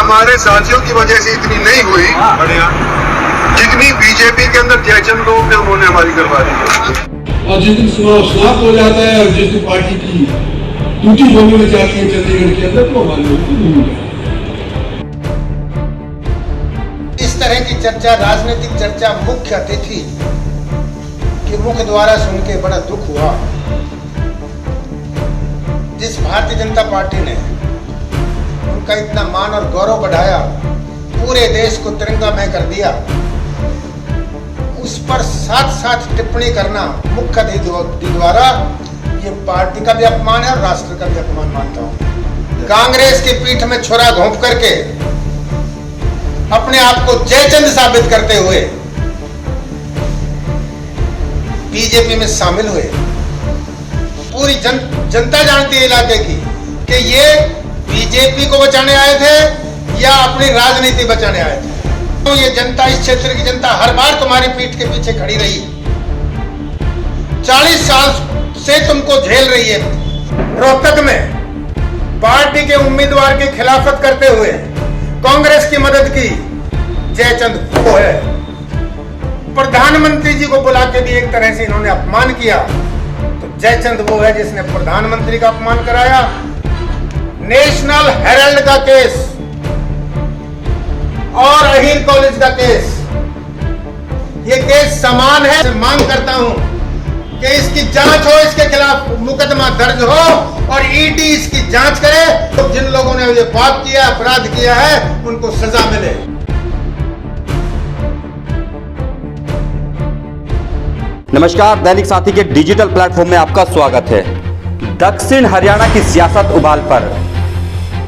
हमारे साथियों की वजह से इतनी नहीं हुई जितनी बीजेपी के अंदर जयचंद लोग थे उन्होंने हमारी करवा दी। और जिस दिन चुनाव समाप्त हो जाता है और जिस दिन पार्टी की टूटी होने में जाती है चंडीगढ़ के अंदर, तो हमारे लोग को नहीं मिला। इस तरह की चर्चा, राजनीतिक चर्चा, मुख्य अतिथि के मुख द्वारा सुन के बड़ा दुख हुआ। जिस भारतीय जनता पार्टी ने उनका इतना मान और गौरव बढ़ाया, पूरे देश को तिरंगामय कर दिया, उस पर साथ साथ टिप्पणी करना मुख्य अतिथि द्वारा ये पार्टी का भी अपमान है और राष्ट्र का भी अपमान मानता हूं। कांग्रेस की पीठ में छुरा घोंप करके अपने आप को जयचंद साबित करते हुए बीजेपी में शामिल हुए। पूरी जनता जानती है इलाके की कि ये बीजेपी को बचाने आए थे या अपनी राजनीति बचाने आए थे। तो ये जनता, इस क्षेत्र की जनता हर बार तुम्हारी पीठ के पीछे खड़ी रही, 40 साल से तुमको झेल रही है। रोहतक में पार्टी के उम्मीदवार की खिलाफत करते हुए कांग्रेस की मदद की जयचंद वो है। प्रधानमंत्री जी को बुला के भी एक तरह से इन्होंने अपमान किया, तो जयचंद वो है जिसने प्रधानमंत्री का अपमान कराया। नेशनल हेराल्ड का केस और अहीर कॉलेज का केस, ये केस समान है। मांग करता हूं कि इसकी जांच हो, इसके खिलाफ मुकदमा दर्ज हो और ईडी इसकी जांच करे, तो जिन लोगों ने ये पाप किया, अपराध किया है, उनको सजा मिले। नमस्कार, दैनिक साथी के डिजिटल प्लेटफॉर्म में आपका स्वागत है। दक्षिण हरियाणा की सियासत उबाल पर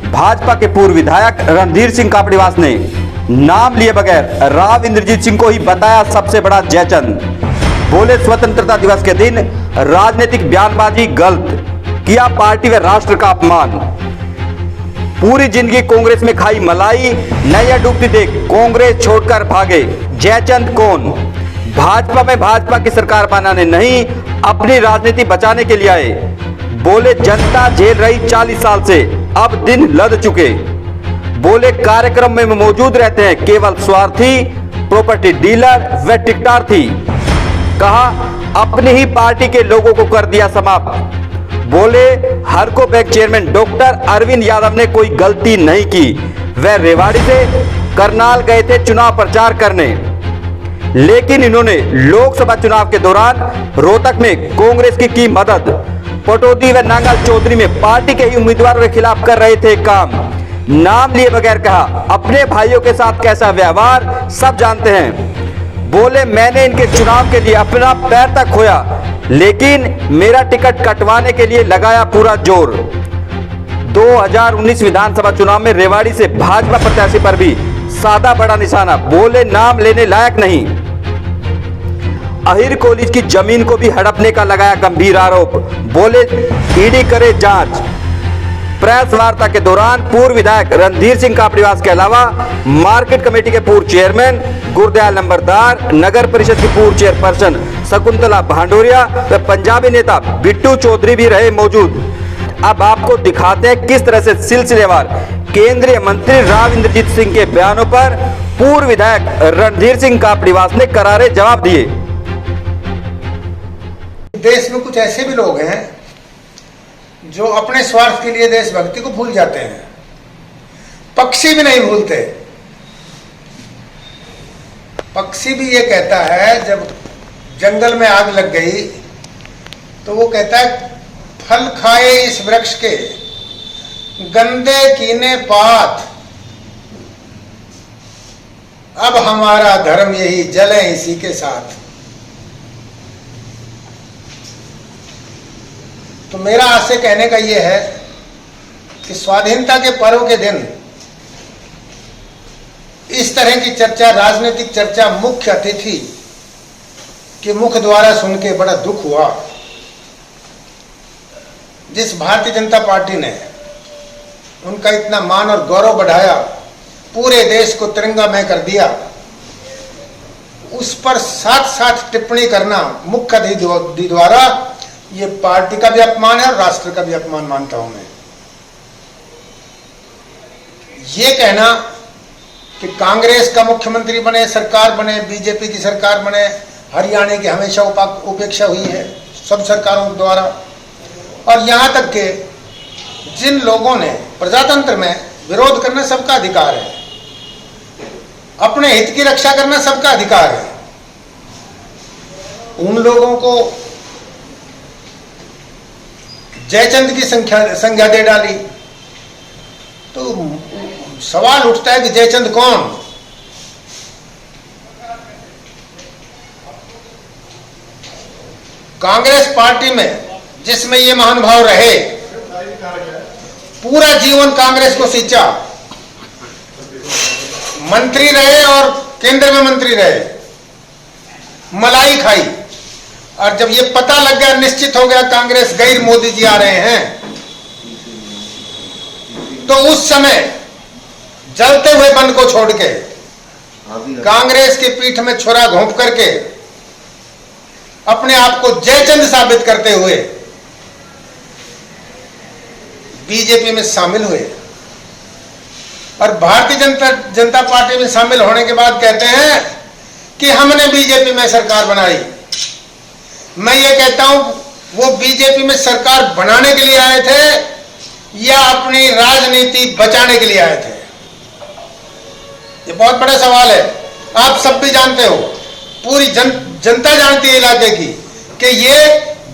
भाजपा के पूर्व विधायक रणधीर सिंह कापड़ीवास ने नाम लिए बगैर राव इंद्रजीत सिंह को ही बताया सबसे बड़ा जयचंद। बोले स्वतंत्रता दिवस के दिन राजनीतिक बयानबाजी गलत, किया पार्टी व राष्ट्र का अपमान। पूरी जिंदगी कांग्रेस में खाई मलाई, नैया डूबती देख कांग्रेस छोड़कर भागे। जयचंद कौन? भाजपा में भाजपा की सरकार बनाने नहीं, अपनी राजनीति बचाने के लिए आए। बोले जनता झेल रही 40 साल से, अब दिन लद चुके। बोले कार्यक्रम में मौजूद रहते हैं केवल स्वार्थी, प्रॉपर्टी डीलर व टिकटार्थी। कहा अपनी ही पार्टी के लोगों को कर दिया समाप्त। बोले Harco bank chairman doctor Arvind Yadav ने कोई गलती नहीं की, वह रेवाड़ी से करनाल गए थे चुनाव प्रचार करने, लेकिन इन्होंने लोकसभा चुनाव के दौरान रोहतक में कांग्रेस की मदद। पटौदी व नांगल चौधरी में पार्टी के ही उम्मीदवारों के खिलाफ कर रहे थे काम। नाम लिए बगैर कहा अपने भाइयों के साथ कैसा व्यवहार सब जानते हैं। बोले मैंने इनके चुनाव के लिए अपना पैर तक खोया, लेकिन मेरा टिकट कटवाने के लिए लगाया पूरा जोर। 2019 विधानसभा चुनाव में रेवाड़ी से भाजपा प्रत्याशी पर भी साधा बड़ा निशाना। बोले नाम लेने लायक नहीं। अहीर कॉलेज की जमीन को भी हड़पने का लगाया गंभीर आरोप। बोले ईडी करे जांच। प्रेस वार्ता के दौरान पूर्व विधायक रणधीर सिंह कापड़ीवास के अलावा मार्केट कमेटी के पूर्व चेयरमैन गुरदयाल नंबरदार, नगर परिषद की पूर्व चेयरपर्सन शकुंतला भांडोरिया व पंजाबी नेता बिट्टू चौधरी भी रहे मौजूद। अब आपको दिखाते हैं किस तरह से सिलसिलेवार केंद्रीय मंत्री राव इंद्रजीत सिंह के बयानों पर पूर्व विधायक रणधीर सिंह कापड़ीवास ने करारे जवाब दिए। देश में कुछ ऐसे भी लोग हैं जो अपने स्वार्थ के लिए देशभक्ति को भूल जाते हैं, पक्षी भी नहीं भूलते। पक्षी भी ये कहता है, जब जंगल में आग लग गई तो वो कहता है फल खाए इस वृक्ष के गंदे कीने पात, अब हमारा धर्म यही जले इसी के साथ। तो मेरा आपसे कहने का यह है कि स्वाधीनता के पर्व के दिन इस तरह की चर्चा, राजनीतिक चर्चा, मुख्य अतिथि के मुख द्वारा सुन के बड़ा दुख हुआ। जिस भारतीय जनता पार्टी ने उनका इतना मान और गौरव बढ़ाया, पूरे देश को तिरंगामय कर दिया, उस पर साथ साथ टिप्पणी करना मुख्य अतिथि द्वारा ये पार्टी का भी अपमान है और राष्ट्र का भी अपमान मानता हूं मैं। ये कहना कि कांग्रेस का मुख्यमंत्री बने, सरकार बने, बीजेपी की सरकार बने, हरियाणा की हमेशा उपेक्षा हुई है सब सरकारों द्वारा। और यहाँ तक कि जिन लोगों ने प्रजातंत्र में विरोध करना सबका अधिकार है, अपने हित की रक्षा करना सबका अधिकार है, उन लोगों को जयचंद की संज्ञा दे डाली। तो सवाल उठता है कि जयचंद कौन? कांग्रेस पार्टी में जिसमें ये महानुभाव रहे, पूरा जीवन कांग्रेस को सींचा, मंत्री रहे और केंद्र में मंत्री रहे, मलाई खाई, और जब ये पता लग गया, निश्चित हो गया कांग्रेस गैर मोदी जी आ रहे हैं, तो उस समय जलते हुए बन को छोड़ के कांग्रेस की पीठ में छुरा घोंप करके अपने आप को जयचंद साबित करते हुए बीजेपी में शामिल हुए। और भारतीय जनता पार्टी में शामिल होने के बाद कहते हैं कि हमने बीजेपी में सरकार बनाई। मैं ये कहता हूं, वो बीजेपी में सरकार बनाने के लिए आए थे या अपनी राजनीति बचाने के लिए आए थे? ये बहुत बड़ा सवाल है। आप सब भी जानते हो, पूरी जनता जानती है इलाके की, कि ये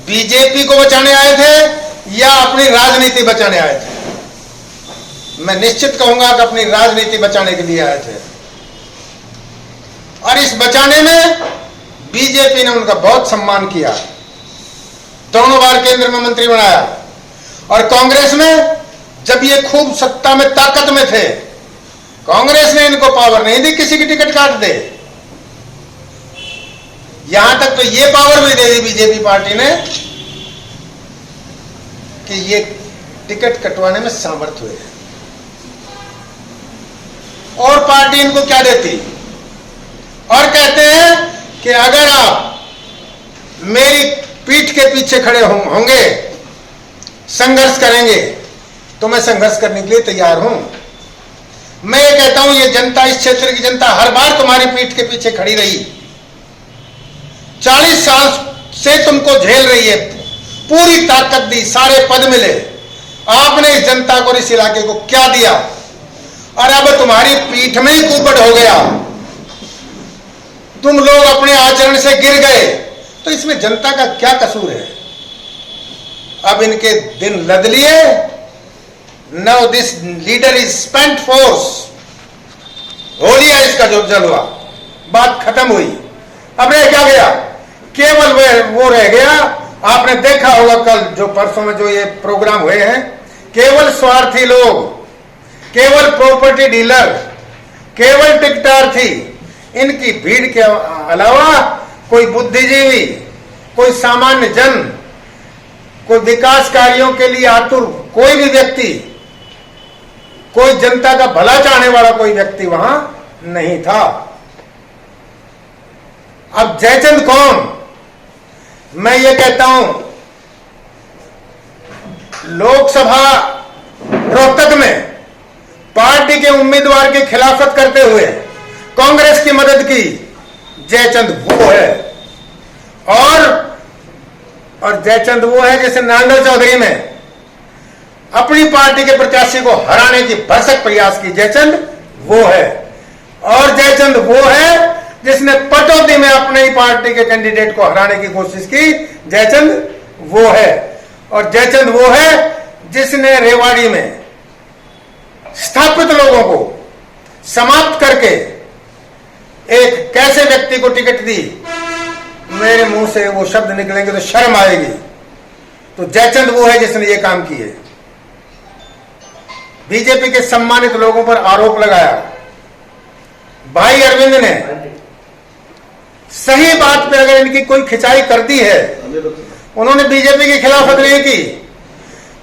बीजेपी को बचाने आए थे या अपनी राजनीति बचाने आए थे। मैं निश्चित कहूंगा कि अपनी राजनीति बचाने के लिए आए थे, और इस बचाने में बीजेपी ने उनका बहुत सम्मान किया, दोनों बार केंद्र में मंत्री बनाया। और कांग्रेस में जब ये खूब सत्ता में ताकत में थे, कांग्रेस ने इनको पावर नहीं दी किसी की टिकट काट दे। यहां तक तो ये पावर भी दे दी बीजेपी पार्टी ने कि ये टिकट कटवाने में सामर्थ्य हुए। और पार्टी इनको क्या देती? और कहते हैं कि अगर आप मेरी पीठ के पीछे खड़े होंगे, संघर्ष करेंगे, तो मैं संघर्ष करने के लिए तैयार हूं। मैं ये कहता हूं, ये जनता, इस क्षेत्र की जनता हर बार तुम्हारी पीठ के पीछे खड़ी रही, 40 साल से तुमको झेल रही है, पूरी ताकत दी, सारे पद मिले, आपने इस जनता को, इस इलाके को क्या दिया? और अब तुम्हारी पीठ में ही कुपट हो गया, तुम लोग अपने आचरण से गिर गए, तो इसमें जनता का क्या कसूर है? अब इनके दिन लद लिए। Now this leader is spent force, हो लिया इसका जो जलवा, बात खत्म हुई। अब रह क्या गया? केवल वो रह गया, आपने देखा होगा कल जो परसों में जो ये प्रोग्राम हुए हैं, केवल स्वार्थी लोग, केवल प्रॉपर्टी डीलर, केवल टिकटार्थी, इनकी भीड़ के अलावा कोई बुद्धिजीवी, कोई सामान्य जन, कोई विकास कार्यों के लिए आतुर कोई भी व्यक्ति, कोई जनता का भला चाहने वाला कोई व्यक्ति वहां नहीं था। अब जयचंद कौन? मैं ये कहता हूं, लोकसभा रोहतक में पार्टी के उम्मीदवार की खिलाफत करते हुए कांग्रेस की मदद की जयचंद वो है। और जयचंद वो है जैसे नांगल चौधरी में अपनी पार्टी के प्रत्याशी को हराने की भरसक प्रयास की, जयचंद वो है। और जयचंद वो है जिसने पटौदी में अपनी पार्टी के कैंडिडेट को हराने की कोशिश की, जयचंद वो है। और जयचंद वो है जिसने रेवाड़ी में स्थापित लोगों को समाप्त करके एक कैसे व्यक्ति को टिकट दी, मेरे मुंह से वो शब्द निकलेंगे तो शर्म आएगी। तो जयचंद वो है जिसने ये काम किए। बीजेपी के सम्मानित लोगों पर आरोप लगाया। भाई अरविंद ने सही बात पे अगर इनकी कोई खिंचाई कर दी है, उन्होंने बीजेपी की खिलाफत नहीं की।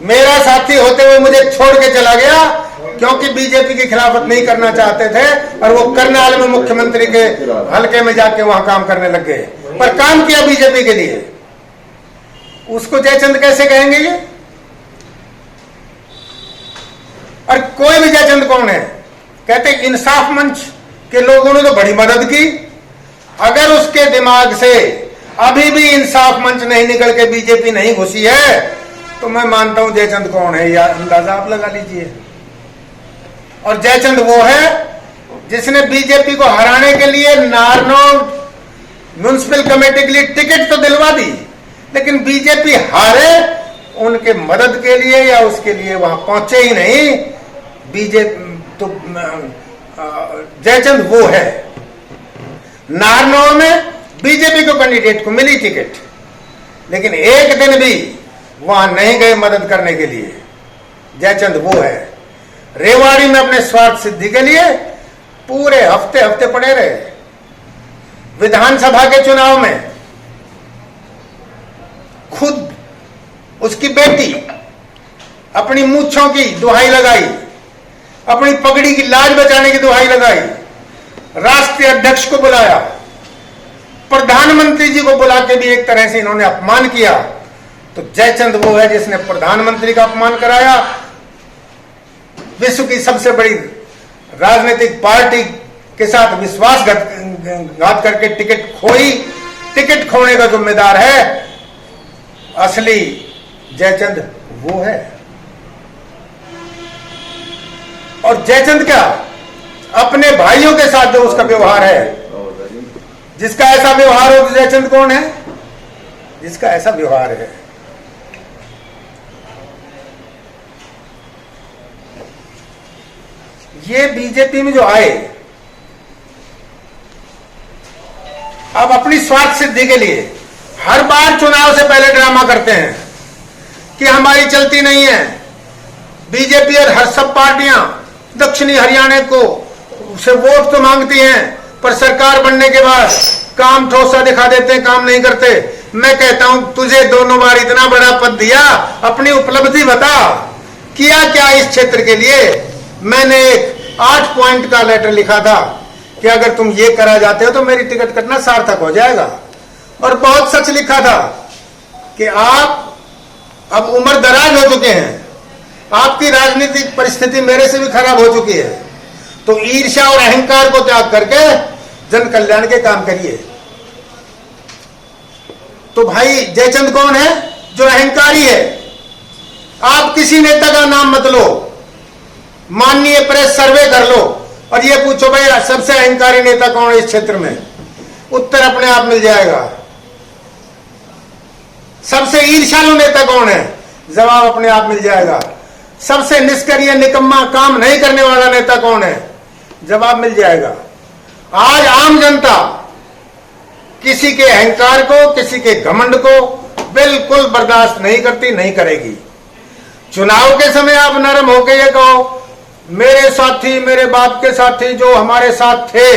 मेरा साथी होते हुए मुझे छोड़ के चला गया क्योंकि बीजेपी की खिलाफत नहीं करना चाहते थे, और वो करनाल में मुख्यमंत्री के हलके में जाके वहां काम करने लग गए, पर काम किया बीजेपी के लिए। उसको जयचंद कैसे कहेंगे ये? और कोई भी जयचंद कौन है? कहते इंसाफ मंच के लोगों ने तो बड़ी मदद की। अगर उसके दिमाग से अभी भी इंसाफ मंच नहीं निकल के बीजेपी नहीं घुसी है तो मैं मानता हूं जयचंद कौन है या अंदाजा आप लगा लीजिए। और जयचंद वो है जिसने बीजेपी को हराने के लिए नारनौल म्युनिसिपल कमेटी के लिए टिकट तो दिलवा दी, लेकिन बीजेपी हारे उनके मदद के लिए या उसके लिए वहां पहुंचे ही नहीं। बीजेपी तो जयचंद वो है। नारनौल में बीजेपी को कैंडिडेट को मिली टिकट, लेकिन एक दिन भी वहां नहीं गए मदद करने के लिए। जयचंद वो है। रेवाड़ी में अपने स्वार्थ सिद्धि के लिए पूरे हफ्ते हफ्ते पड़े रहे। विधानसभा के चुनाव में खुद उसकी बेटी अपनी मूंछों की दुहाई लगाई, अपनी पगड़ी की लाज बचाने की दुहाई लगाई, राष्ट्रीय अध्यक्ष को बुलाया, प्रधानमंत्री जी को बुला के भी एक तरह से इन्होंने अपमान किया। तो जयचंद वो है जिसने प्रधानमंत्री का अपमान कराया, विश्व की सबसे बड़ी राजनीतिक पार्टी के साथ विश्वासघात करके टिकट खोई। टिकट खोने का जिम्मेदार है असली जयचंद वो है। और जयचंद क्या अपने भाइयों के साथ जो उसका व्यवहार है, जिसका ऐसा व्यवहार हो तो जयचंद कौन है? जिसका ऐसा व्यवहार है। ये बीजेपी में जो आए अब अपनी स्वार्थ सिद्धि के लिए हर बार चुनाव से पहले ड्रामा करते हैं कि हमारी चलती नहीं है। बीजेपी और हर सब पार्टियां दक्षिणी हरियाणा को से वोट तो मांगती हैं, पर सरकार बनने के बाद काम ठोसा दिखा देते हैं, काम नहीं करते। मैं कहता हूं तुझे दोनों बार इतना बड़ा पद दिया, अपनी उपलब्धि बता, किया क्या इस क्षेत्र के लिए। मैंने एक 8 पॉइंट का लेटर लिखा था कि अगर तुम ये करा जाते हो तो मेरी टिकट कटना सार्थक हो जाएगा। और बहुत सच लिखा था कि आप अब उम्र दराज हो चुके हैं, आपकी राजनीतिक परिस्थिति मेरे से भी खराब हो चुकी है, तो ईर्ष्या और अहंकार को त्याग करके जन कल्याण के काम करिए। तो भाई जयचंद कौन है? जो अहंकारी है। आप किसी नेता का नाम मत लो, माननीय प्रेस सर्वे कर लो और ये पूछो भाई सबसे अहंकारी नेता कौन है इस क्षेत्र में, उत्तर अपने आप मिल जाएगा। सबसे ईर्ष्यालु नेता कौन है, जवाब अपने आप मिल जाएगा। सबसे निष्क्रिय निकम्मा काम नहीं करने वाला नेता कौन है, जवाब मिल जाएगा। आज आम जनता किसी के अहंकार को, किसी के घमंड को बिल्कुल बर्दाश्त नहीं करती, नहीं करेगी। चुनाव के समय आप नरम होकर ये कहो मेरे साथी, मेरे बाप के साथी जो हमारे साथ थे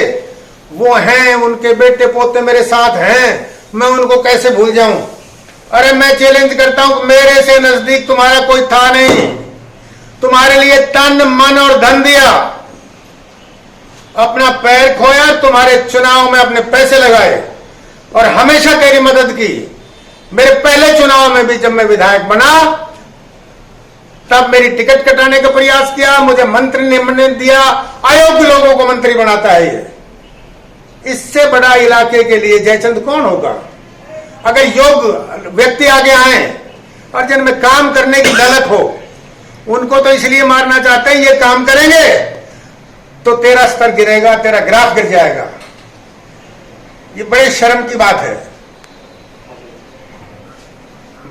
वो हैं, उनके बेटे पोते मेरे साथ हैं, मैं उनको कैसे भूल जाऊं। अरे मैं चैलेंज करता हूं मेरे से नजदीक तुम्हारा कोई था नहीं, तुम्हारे लिए तन मन और धन दिया, अपना पैर खोया, तुम्हारे चुनाव में अपने पैसे लगाए और हमेशा तेरी मदद की। मेरे पहले चुनाव में भी जब मैं विधायक बना तब मेरी टिकट कटाने का प्रयास किया, मुझे मंत्री ने दिया, अयोग्य लोगों को मंत्री बनाता है ये। इससे बड़ा इलाके के लिए जयचंद कौन होगा? अगर योग्य व्यक्ति आगे आए और जिनमें काम करने की ललक हो, उनको तो इसलिए मारना चाहते हैं ये काम करेंगे तो तेरा स्तर गिरेगा, तेरा ग्राफ गिर जाएगा। ये बड़े शर्म की बात है।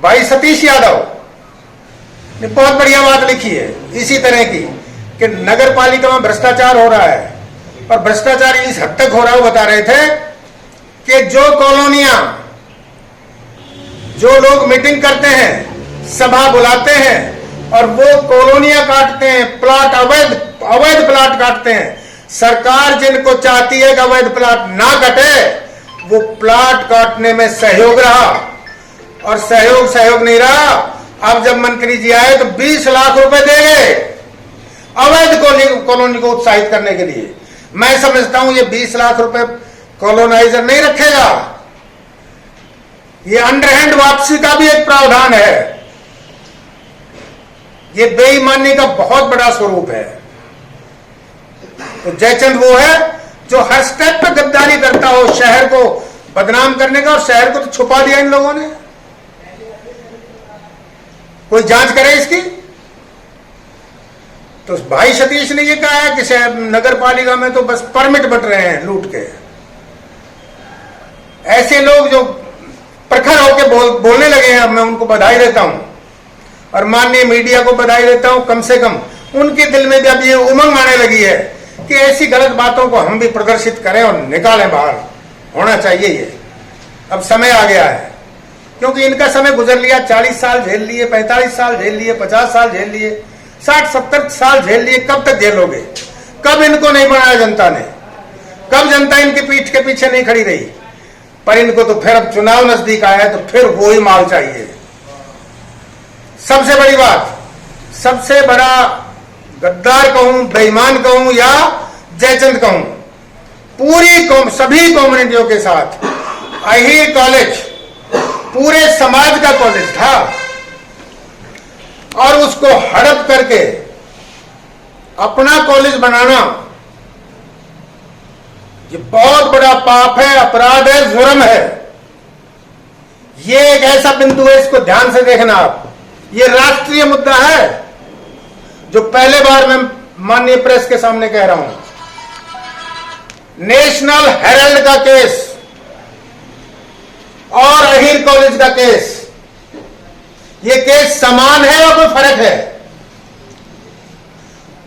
भाई सतीश यादव ने बहुत बढ़िया बात लिखी है इसी तरह की कि नगर पालिका में भ्रष्टाचार हो रहा है, और भ्रष्टाचार इस हद तक हो रहा है, बता रहे थे कि जो कॉलोनियां, जो लोग मीटिंग करते हैं, सभा बुलाते हैं और वो कॉलोनियां काटते हैं, प्लाट अवैध प्लाट काटते हैं। सरकार जिनको चाहती है कि अवैध प्लाट ना कटे, वो प्लाट काटने में सहयोग रहा, और सहयोग नहीं रहा। अब जब मंत्री जी आए तो 20 लाख रुपए दे गए अवैध कॉलोनी को उत्साहित करने के लिए। मैं समझता हूं ये 20 लाख रुपए कॉलोनाइजर नहीं रखेगा, ये अंडरहैंड वापसी का भी एक प्रावधान है। ये बेईमानी का बहुत बड़ा स्वरूप है। तो जयचंद वो है जो हर स्टेप पे गद्दारी करता हो, शहर को बदनाम करने का, और शहर को तो छुपा दिया इन लोगों ने। कोई जांच करे इसकी। तो भाई सतीश ने ये कहा है कि शहर नगर पालिका में तो बस परमिट बट रहे हैं लूट के। ऐसे लोग जो प्रखर होकर बोलने लगे हैं, मैं उनको बधाई देता हूं, और माननीय मीडिया को बधाई देता हूं। कम से कम उनके दिल में भी अब ये उमंग आने लगी है कि ऐसी गलत बातों को हम भी प्रदर्शित करें और निकालें बाहर। होना चाहिए ये, अब समय आ गया है, क्योंकि इनका समय गुजर लिया। 40 साल झेल लिए, 45 साल झेल लिए, 50 साल झेल लिए, 60-70 साल झेल लिए। कब तक झेलोगे? कब इनको नहीं बनाया जनता ने? कब जनता इनकी पीठ के पीछे नहीं खड़ी रही? पर इनको तो फिर अब चुनाव नजदीक आया है तो फिर वो ही माल चाहिए। सबसे बड़ी बात, सबसे बड़ा गद्दार कहूं, बेईमान कहूं या जयचंद कहूं, पूरी कौम, सभी कम्युनिटियों के साथ अहीर कॉलेज पूरे समाज का कॉलेज था, और उसको हड़प करके अपना कॉलेज बनाना ये बहुत बड़ा पाप है, अपराध है, जुर्म है। ये एक ऐसा बिंदु है, इसको ध्यान से देखना आप। ये राष्ट्रीय मुद्दा है जो पहले बार मैं माननीय प्रेस के सामने कह रहा हूं। नेशनल हेराल्ड का केस और अहीर कॉलेज का केस, ये केस समान है और कोई फर्क है?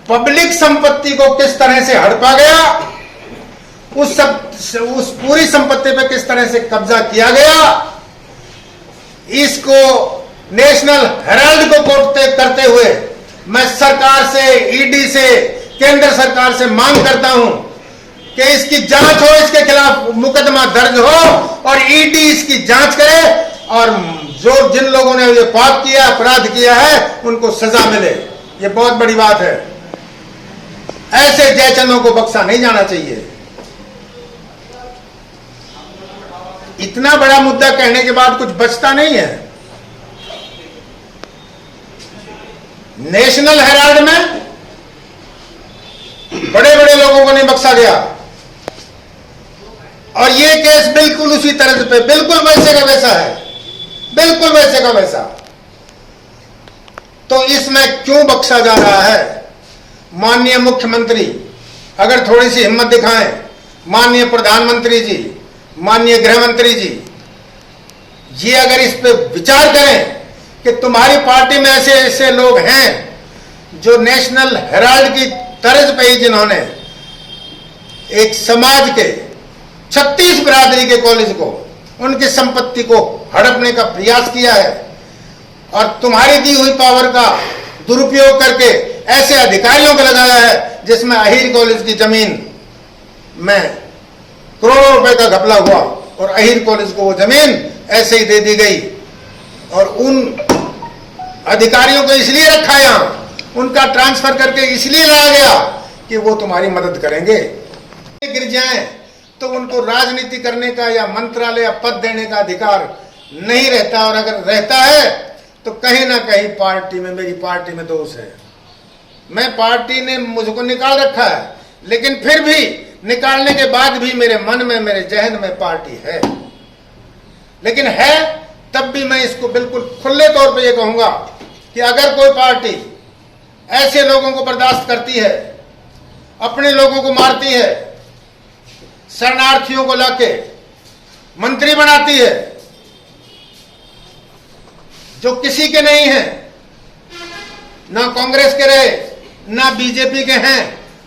पब्लिक संपत्ति को किस तरह से हड़पा गया, उस पूरी संपत्ति पे किस तरह से कब्जा किया गया, इसको नेशनल हेराल्ड को कोट करते हुए मैं सरकार से, ईडी से, केंद्र सरकार से मांग करता हूं कि इसकी जांच हो, इसके खिलाफ मुकदमा दर्ज हो और ईडी इसकी जांच करे, और जो जिन लोगों ने ये पाप किया, अपराध किया है, उनको सजा मिले। ये बहुत बड़ी बात है। ऐसे जयचंदों को बख्शा नहीं जाना चाहिए। इतना बड़ा मुद्दा कहने के बाद कुछ बचता नहीं है। नेशनल हेराल्ड में बड़े बड़े लोगों को नहीं बख्शा गया, और ये केस बिल्कुल उसी तरह पे, बिल्कुल वैसे का वैसा है, बिल्कुल वैसे का वैसा। तो इसमें क्यों बख्शा जा रहा है? माननीय मुख्यमंत्री अगर थोड़ी सी हिम्मत दिखाएं, माननीय प्रधानमंत्री जी, माननीय गृह मंत्री जी, ये अगर इस पे विचार करें कि तुम्हारी पार्टी में ऐसे ऐसे लोग हैं जो नेशनल हेराल्ड की तर्ज पे ही, जिन्होंने एक समाज के 36 बिरादरी के कॉलेज को, उनकी संपत्ति को हड़पने का प्रयास किया है, और तुम्हारी दी हुई पावर का दुरुपयोग करके ऐसे अधिकारियों को लगाया है जिसमें अहीर कॉलेज की जमीन में करोड़ों रुपए का घपला हुआ, और अहीर कॉलेज को वो जमीन ऐसे ही दे दी गई, और उन अधिकारियों को इसलिए रखा यहां, उनका ट्रांसफर करके इसलिए लाया गया कि वो तुम्हारी मदद करेंगे। गिर जाएं तो उनको राजनीति करने का या मंत्रालय या पद देने का अधिकार नहीं रहता, और अगर रहता है तो कहीं ना कहीं पार्टी में, मेरी पार्टी में दोष है। मैं, पार्टी ने मुझको निकाल रखा है, लेकिन फिर भी निकालने के बाद भी मेरे मन में, मेरे जहन में पार्टी है। लेकिन है तब भी मैं इसको बिल्कुल खुले तौर पे ये कहूंगा कि अगर कोई पार्टी ऐसे लोगों को बर्दाश्त करती है, अपने लोगों को मारती है, शरणार्थियों को लाके मंत्री बनाती है जो किसी के नहीं है, ना कांग्रेस के रहे ना बीजेपी के हैं,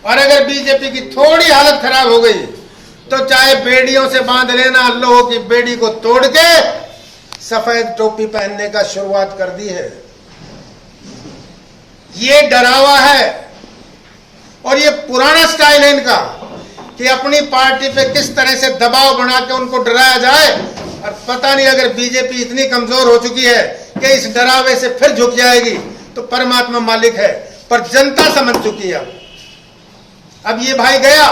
और अगर बीजेपी की थोड़ी हालत खराब हो गई तो चाहे बेड़ियों से बांध लेना, लोगों की बेड़ी को तोड़ के सफेद टोपी पहनने का शुरुआत कर दी है। ये डरावा है, और ये पुराना स्टाइल है इनका कि अपनी पार्टी पे किस तरह से दबाव बना के उनको डराया जाए, और पता नहीं अगर बीजेपी इतनी कमजोर हो चुकी है कि इस डरावे से फिर झुक जाएगी तो परमात्मा मालिक है, पर जनता समझ चुकी है। अब ये भाई गया,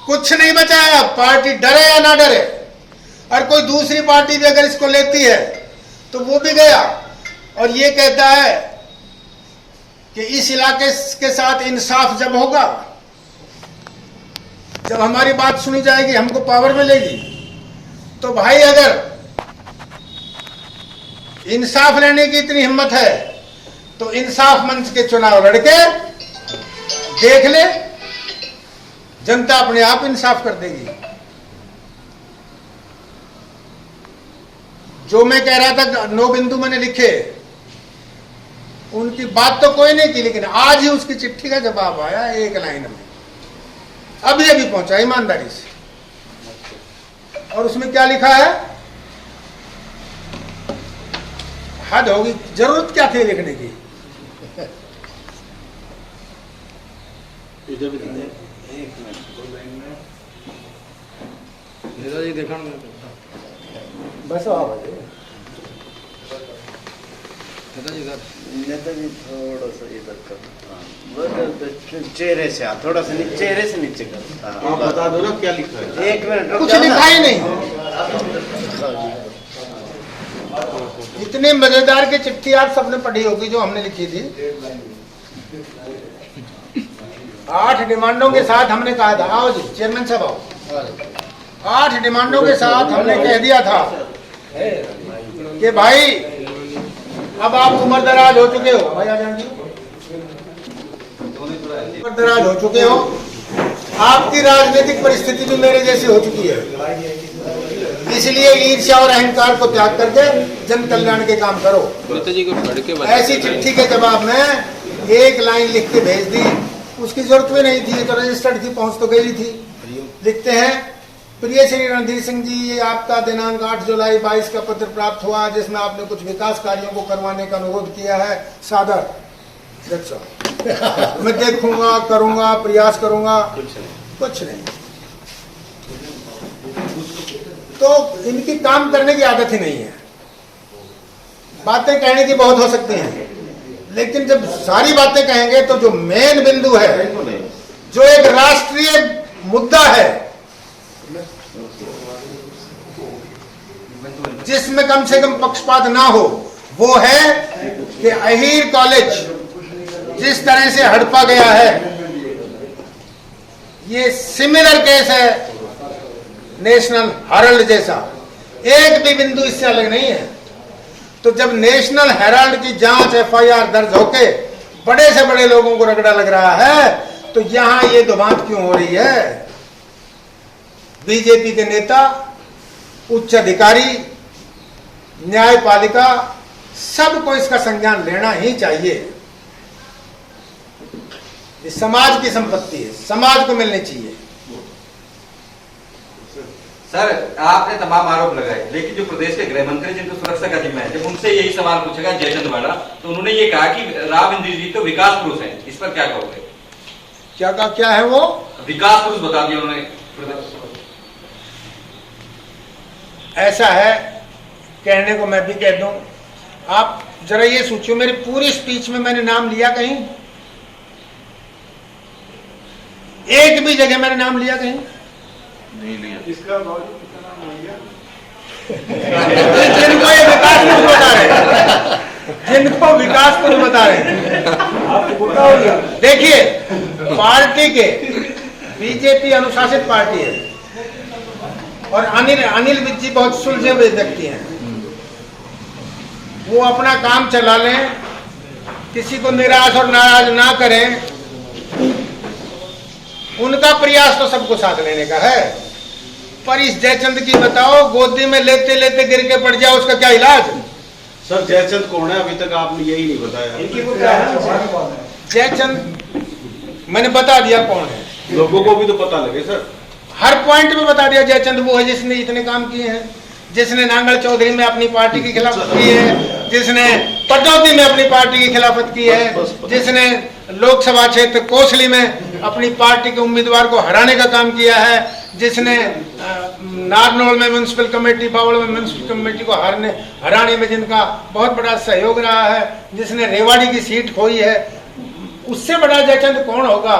कुछ नहीं बचा है। अब पार्टी डरे या ना डरे, और कोई दूसरी पार्टी भी अगर इसको लेती है तो वो भी गया, और ये कहता है कि इस इलाके के साथ इंसाफ जब होगा जब हमारी बात सुनी जाएगी, हमको पावर मिलेगी, तो भाई अगर इंसाफ लेने की इतनी हिम्मत है तो इंसाफ मंच के चुनाव लड़के देख ले, जनता अपने आप इंसाफ कर देगी। जो मैं कह रहा था 9 बिंदु मैंने लिखे, उनकी बात तो कोई नहीं की, लेकिन आज ही उसकी चिट्ठी का जवाब आया 1 लाइन में, अभी अभी पहुंचा ईमानदारी से। और उसमें क्या लिखा है? हद होगी, जरूरत क्या थी लिखने की? बस नेताजी थोड़ा सा इधर कर, चेहरे से थोड़ा सा चेहरे से नीचे कर। आप बता दो ना क्या लिखा है। 1 मिनट रुक कुछ जाओ ना। लिखा ही नहीं। इतनी मजेदार की चिट्ठी आप सबने पढ़ी होगी जो हमने लिखी थी। 8 डिमांडों के साथ हमने कहा था, आओ जी चेयरमैन साहब आओ। 8 डिमांडों के साथ हमने कह दिया था कि भाई अब आप उम्र दराज हो चुके हो, भाई आ जाएंगे, उम्र दराज हो चुके हो, आपकी राजनीतिक परिस्थिति भी मेरे जैसी हो चुकी है, इसलिए ईर्ष्या और अहंकार को त्याग करके जन कल्याण के काम करो। ऐसी चिट्ठी के जवाब में 1 लाइन लिख के भेज दी, उसकी जरूरत भी नहीं थी, तो रजिस्टर्ड थी, पहुंच तो गई थी। लिखते हैं, प्रिय श्री रणधीर सिंह जी, ये आपका दिनांक 8 जुलाई 22 का पत्र प्राप्त हुआ, जिसमें आपने कुछ विकास कार्यों को करवाने का अनुरोध किया है। सादर मैं देखूंगा, करूंगा, प्रयास करूंगा, कुछ नहीं। तो इनकी काम करने की आदत ही नहीं है। बातें कहने की बहुत हो सकती हैं, लेकिन जब सारी बातें कहेंगे तो जो मेन बिंदु है, जो एक राष्ट्रीय मुद्दा है, जिसमें कम से कम पक्षपात ना हो, वो है कि अहीर कॉलेज जिस तरह से हड़पा गया है, ये सिमिलर केस है नेशनल हेराल्ड जैसा, एक भी बिंदु इससे अलग नहीं है। तो जब नेशनल हेराल्ड की जांच FIR दर्ज होके बड़े से बड़े लोगों को रगड़ा लग रहा है, तो यहां ये दुभांत क्यों हो रही है? बीजेपी के नेता, उच्च अधिकारी, न्यायपालिका, सबको इसका संज्ञान लेना ही चाहिए। ये समाज की संपत्ति है, समाज को मिलनी चाहिए। सर, आपने तमाम आरोप लगाए, लेकिन जो प्रदेश के गृह मंत्री जिनको सुरक्षा का जिम्मा है, जब उनसे यही सवाल पूछा गया जयचंद वाड़ा, तो उन्होंने ये कहा कि राव इंद्रजीत तो विकास पुरुष हैं। इस पर क्या कहोगे? क्या है वो? विकास पुरुष बता दिया उन्होंने। ऐसा है, कहने को मैं भी कह दूं, आप जरा ये सोचिए, मेरी पूरी स्पीच में मैंने नाम लिया कहीं? एक भी जगह मैंने नाम लिया कहीं? नहीं लिया। इसका नाम लिया। जिनको ये विकास पुरुष बता रहे, जिनको विकास पुरुष बता रहे, देखिए, पार्टी के, बीजेपी अनुशासित पार्टी है, और अनिल विज जी बहुत सुलझे हुए व्यक्ति हैं। वो अपना काम चला लें, किसी को निराश और नाराज ना करें। उनका प्रयास तो सबको साथ लेने का है, पर इस जयचंद की बताओ, गोदी में लेते लेते गिर के पड़ जाए, उसका क्या इलाज? सर जयचंद कौन है? अभी तक आपने यही नहीं बताया। जयचंद मैंने बता दिया कौन है, लोगों को भी तो पता लगे सर। हर पॉइंट में बता दिया। जयचंद वो है जिसने इतने काम किए हैं, जिसने नांगल चौधरी में अपनी पार्टी की खिलाफत की है, जिसने पटौदी में अपनी पार्टी की खिलाफत की है, जिसने लोकसभा क्षेत्र कोसली में अपनी पार्टी के उम्मीदवार को हराने का काम किया है, जिसने नारनौल में म्युनिसिपल कमेटी, बावल में म्युनिसिपल कमेटी को हराने में जिनका बहुत बड़ा सहयोग रहा है, जिसने रेवाड़ी की सीट खोई है, उससे बड़ा जयचंद कौन होगा?